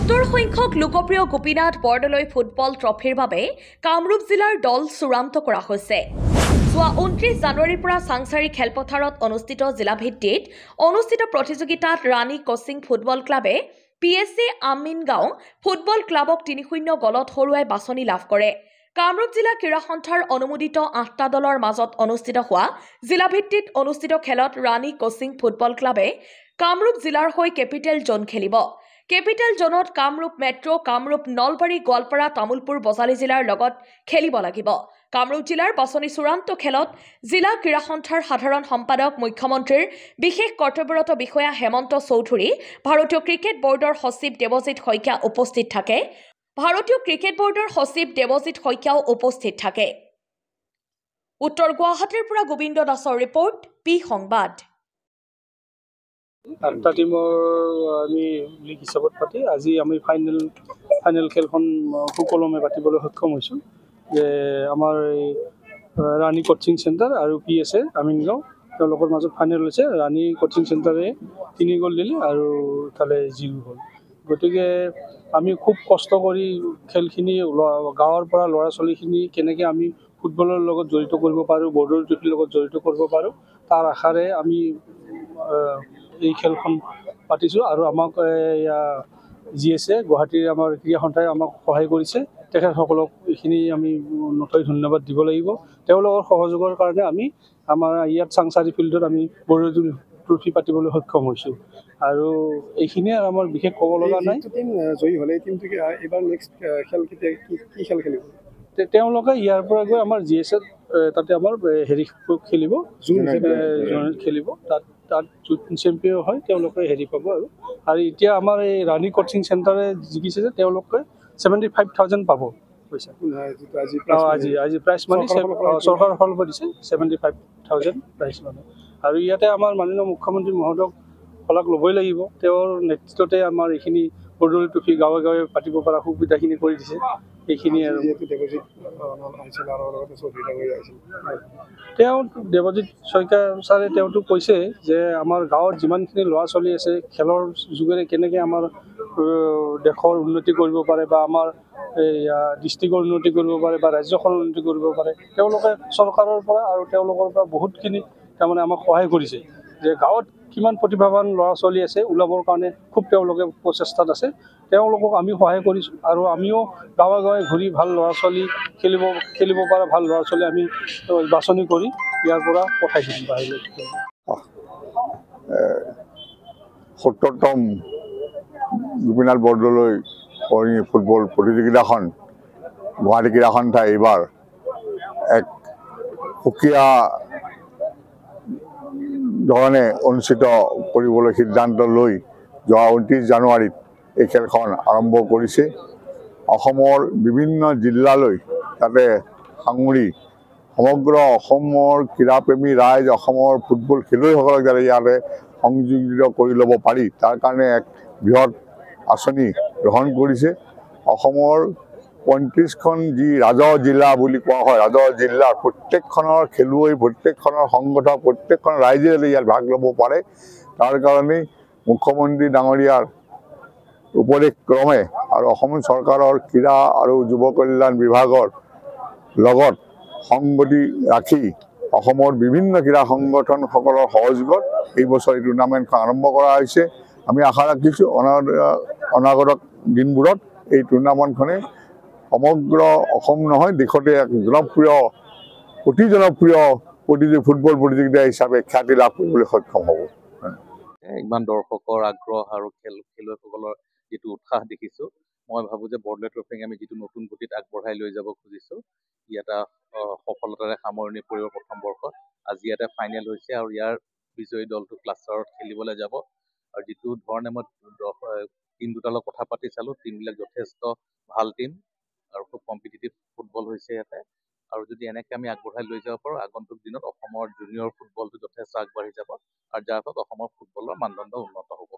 সত্তৰ সংখ্যক লোকপ্ৰিয় গোপীনাথ বৰদলৈ ফুটবল ট্ৰফিৰ বাবে কামৰূপ জিলাৰ দল চূড়ান্ত কৰা হৈছে। যোৱা 29 জানুৱাৰীৰ পৰা চাংচাৰী খেলপথাৰত অনুষ্ঠিত জিলাভিত্তিত অনুষ্ঠিত প্ৰতিযোগিতাত ৰাণী কোচিং ফুটবল ক্লাবে PSC আমিনগাঁও ফুটবল ক্লাবক 3-0 গলত হৰুৱাই বাছনি লাভ কৰে। কামৰূপ জিলা ক্ৰীড়া সন্থাৰ অনুমোদিত 8টা দলৰ মাজত অনুষ্ঠিত হোৱা জিলাভিত্তিত অনুষ্ঠিত খেলত ৰাণী কোচিং ফুটবল ক্লাবে কামৰূপ জিলাৰ হৈ কেপিটেল জোন খেলিব। কেপিটেল জোনত কামৰূপ মেট্ৰ, কামৰূপ নলবাৰী, গোৱালপাৰা, তামুলপুৰ, বজালী জিলাৰ লগত খেলিব লাগিব। কামৰূপ জিলাৰ বাছনি চূড়ান্ত খেলত জিলা ক্ৰীড়া সন্থাৰ সাধাৰণ সম্পাদক, মুখ্যমন্ত্ৰীৰ বিশেষ কৰ্তব্যৰত বিষয়া হেমন্ত চৌধুৰী, ভাৰতীয় ক্ৰিকেট বৰ্ডৰ সচিব দেৱজিৎ শইকীয়া উপস্থিত থাকে। উত্তৰ গুৱাহাটীৰ পৰা গোবিন্দ দাসৰ ৰিপৰ্ট, পি সংবাদ। 8টা টিমৰ আমি লীগ হিচাপত পাতি আজি আমি ফাইনেল খেলখন সুকলমে পাতিবলৈ সক্ষম হৈছোঁ। যে আমাৰ ৰাণী কোচিং চেণ্টাৰ আৰু PSA আমিনগাঁও তেওঁলোকৰ মাজত ফাইনেল হৈছে। ৰাণী কোচিং চেণ্টাৰে 3 গ'ল দিলে আৰু ইফালে 0 গ'ল। গতিকে আমি খুব কষ্ট কৰি খেলখিনি গাঁৱৰ পৰা ল'ৰা ছোৱালীখিনি কেনেকৈ আমি ফুটবলৰ লগত জড়িত কৰিব পাৰোঁ, বৰ্ডৰ ট্ৰফিৰ লগত জড়িত কৰিব পাৰোঁ, তাৰ আশাৰে আমি এই খেলখন পাতিছোঁ। আৰু আমাক GSA গুৱাহাটীৰ আমাৰ ক্ৰীড়া সন্থাই আমাক সহায় কৰিছে। তেখেতসকলক এইখিনি আমি নথৈ ধন্যবাদ দিব লাগিব। তেওঁলোকৰ সহযোগৰ কাৰণে আমি আমাৰ ইয়াত চাংচাৰী ফিল্ডত আমি বৰ্ডৰ ট্ৰফি পাতিবলৈ সক্ষম হৈছোঁ। আৰু এইখিনিয়ে আমাৰ বিশেষ ক'ব লগা নাই। জয়ী হ'লে টিমটোকে এবাৰ নেক্সট খেল কেতিয়া কি খেল খেলিব? তেওঁলোকে ইয়াৰ পৰা গৈ আমাৰ GSA তাতে আমাৰ খেলিব, জোনত খেলিব। তাত চেম্পিয়ন হয় তেওঁলোকে পাব। আৰু এতিয়া আমাৰ এই ৰাণী কোচিং চেণ্টাৰে জিকিছে যে তেওঁলোকে 75,000 পাব পইচা। আজি প্ৰাইজ মানি চৰকাৰৰ ফালৰ পৰা দিছে 75,000 প্ৰাইজ মানি। আৰু ইয়াতে আমাৰ মাননীয় মুখ্যমন্ত্ৰী মহোদয়ক শলাগ ল'বই লাগিব। তেওঁৰ নেতৃত্বতে আমাৰ এইখিনি বৰ্ডৰ ট্ৰফি গাঁৱে গাঁৱে পাতিব পৰা সুবিধাখিনি কৰি দিছে। এইখিনি আৰু দেৱজিৎ শইকীয়া ছাৰে তেওঁতো কৈছে যে আমাৰ গাঁৱৰ যিমানখিনি ল'ৰা ছোৱালী আছে খেলৰ যোগেৰে কেনেকৈ আমাৰ দেশৰ উন্নতি কৰিব পাৰে বা আমাৰ ডিষ্ট্ৰিক্টৰ উন্নতি কৰিব পাৰে বা ৰাজ্যখনৰ উন্নতি কৰিব পাৰে, তেওঁলোকে চৰকাৰৰ পৰা আৰু তেওঁলোকৰ পৰা বহুতখিনি তাৰমানে আমাক সহায় কৰিছে। যে গাঁৱত কিমান প্ৰতিভাৱান ল'ৰা ছোৱালী আছে ওলাবৰ কাৰণে খুব তেওঁলোকে প্ৰচেষ্টাত আছে। তেওঁলোকক আমি সহায় কৰিছোঁ আৰু আমিও গাঁৱে গাঁৱে ঘূৰি ভাল ল'ৰা ছোৱালী খেলিব পৰা ভাল ল'ৰা ছোৱালী আমি বাছনি কৰি ইয়াৰ পৰা পঠাই দিম বাহিৰলৈ। ৭০তম গোপীনাথ বৰদলৈ ফুটবল প্ৰতিযোগিতাখন গুৱাহাটী ক্ৰীড়া সন্থাই এইবাৰ এক সুকীয়া ধৰণে অনুষ্ঠিত কৰিবলৈ সিদ্ধান্ত লৈ যোৱা 29 জানুৱাৰীত এই খেলখন আৰম্ভ কৰিছে। অসমৰ বিভিন্ন জিলালৈ তাতে সাঙুৰি সমগ্ৰ অসমৰ ক্ৰীড়াপ্ৰেমী ৰাইজ, অসমৰ ফুটবল খেলুৱৈসকলক যাতে ইয়াতে সংযোজিত কৰি ল'ব পাৰি তাৰ কাৰণে এক বৃহৎ আঁচনি গ্ৰহণ কৰিছে। অসমৰ 35খন যি ৰাজহ জিলা বুলি কোৱা হয়, ৰাজহ জিলাৰ প্ৰত্যেকখনৰ খেলুৱৈ, প্ৰত্যেকখনৰ সংগঠক, প্ৰত্যেকখন ৰাইজে যাতে ইয়াত ভাগ ল'ব পাৰে তাৰ কাৰণেই মুখ্যমন্ত্ৰী ডাঙৰীয়াৰ উপদেশ ক্ৰমে আৰু অসম চৰকাৰৰ ক্ৰীড়া আৰু যুৱ কল্যাণ বিভাগৰ লগত সংগতি ৰাখি অসমৰ বিভিন্ন ক্ৰীড়া সংগঠনসকলৰ সহযোগত এই বছৰ এই টুৰ্ণামেণ্টখন আৰম্ভ কৰা হৈছে। আমি আশা ৰাখিছোঁ অনাগত দিনবোৰত এই টুৰ্ণামেণ্টখনে সমগ্ৰ অসম নহয় দেশতে এক অতি জনপ্ৰিয় ফুটবল প্ৰতিযোগিতা হিচাপে খ্যাতি লাভ কৰিবলৈ সক্ষম হ'ব। ইমান দৰ্শকৰ আগ্ৰহ আৰু খেলুৱৈসকলৰ যিটো উৎসাহ দেখিছোঁ, মই ভাবোঁ যে বৰদলৈ ট্ৰফিক আমি যিটো নতুন গতিত আগবঢ়াই লৈ যাব খুজিছোঁ, ই এটা সফলতাৰে সামৰণি পৰিব প্ৰথম বৰ্ষত। আজি এটা ফাইনেল হৈছে আৰু ইয়াৰ বিজয়ী দলটো ক্লাষ্টাৰত খেলিবলৈ যাব। আৰু যিটো ধৰণে মই টিম দুটাৰ লগত কথা পাতি চালোঁ, টিমবিলাক যথেষ্ট ভাল টিম আৰু খুব কম্পিটিটিভ ফুটবল হৈছে ইয়াতে। আৰু যদি এনেকৈ আমি আগবঢ়াই লৈ যাব পাৰোঁ, আগন্তুক দিনত অসমৰ জুনিয়ৰ ফুটবলটো যথেষ্ট আগবাঢ়ি যাব আৰু যাৰ ফলত অসমৰ ফুটবলৰ মানদণ্ড উন্নত হ'ব।